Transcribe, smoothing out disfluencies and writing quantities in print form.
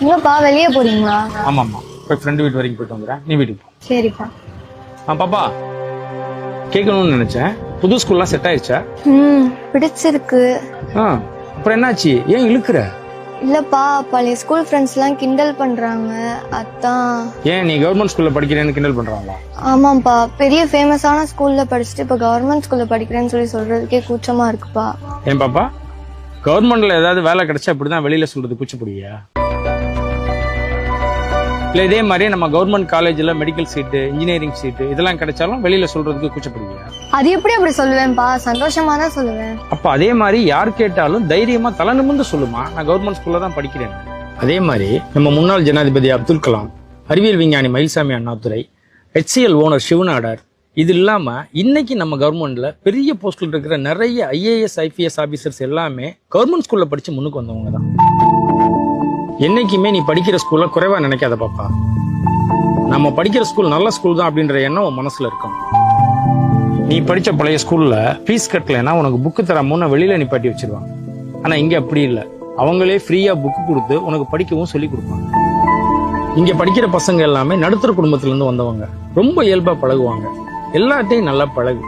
இல்லப்பா வெளியே போறீங்களா? ஆமாம்மா, போய் ஃப்ரெண்டு வீட்டு வரைக்கும் போயிட்டு வந்துடுறேன், நீ வீட்டுக்கு போ. சரிப்பா. பாப்பா, கேட்கணும்னு நினைச்சேன், புது ஸ்கூல்லாம் செட் ஆயிடுச்சா? பிடிச்சிருக்கு. அப்புறம் என்னாச்சு, ஏன் இழுக்கிற? இல்லப்பா, பழைய ஸ்கூல் ஃப்ரெண்ட்ஸ் எல்லாம் கிண்டல் பண்றாங்க, அதான். ஏன் நீ கவர்மெண்ட் ஸ்கூல்ல படிக்கிறேன்னு கிண்டல் பண்றாங்களா? ஆமாப்பா, பெரிய ஃபேமஸான ஸ்கூல்ல படிச்சுட்டு இப்ப கவர்மெண்ட் ஸ்கூல்ல படிக்கிறேன்னு சொல்றதுக்கே கூச்சமா இருக்குப்பா. ஏன் பாப்பா, கவர்மெண்ட்ல ஏதாவது வேலை கிடைச்சா இப்படிதான் வெளியில சொல்றது கூச்சப்படியா? இல்ல இதே மாதிரி நம்ம கவர்மெண்ட் காலேஜ்ல மெடிக்கல் சீட்டு, இன்ஜினியரிங் சீட்டு இதெல்லாம் கிடைச்சாலும் வெளியில சொல்றதுக்கு கூச்சப்படுவியா? அது எப்படி அப்படி சொல்லுவேன்ப்பா, சந்தோஷமா தான் சொல்லுவேன். அப்ப அதே மாதிரி யார் கேட்டாலும் தைரியமா தலை நிமிர்ந்து சொல்லுமா, நான் கவர்மெண்ட் ஸ்கூல்ல தான் படிக்கிறேன். அதே மாதிரி நம்ம முன்னாள் ஜனாதிபதி அப்துல் கலாம், அறிவியல் விஞ்ஞானி மயில்சாமி அண்ணாதுரை, HCL ஓனர் சிவநாடார், இது இல்லாம இன்னைக்கு நம்ம கவர்மெண்ட்ல பெரிய போஸ்ட்ல இருக்கிற நிறைய IAS IPS ஆபீசர்ஸ் எல்லாமே கவர்மெண்ட் ஸ்கூல்ல படிச்சு முன்னுக்கு வந்தவங்க தான். என்னைக்குமே நீ படிக்கிற ஸ்கூல்ல குறைவா நினைக்காத பாப்பா. நம்ம படிக்கிற ஸ்கூல் நல்ல ஸ்கூல் தான் அப்படின்ற எண்ணம் உன் மனசுல இருக்கும். நீ படிச்ச பழைய ஸ்கூல்ல ஃபீஸ் கட்டலைன்னா உனக்கு புக்கு தராம வெளியில நிப்பாட்டி வச்சிருவாங்க. ஆனா இங்க அப்படி இல்லை, அவங்களே ஃப்ரீயா புக்கு கொடுத்து உனக்கு படிக்கவும் சொல்லி கொடுப்பாங்க. இங்க படிக்கிற பசங்க எல்லாமே நடுத்தர குடும்பத்துல இருந்து வந்தவங்க, ரொம்ப இயல்பா பழகுவாங்க, எல்லார்ட்டையும் நல்லா பழகு.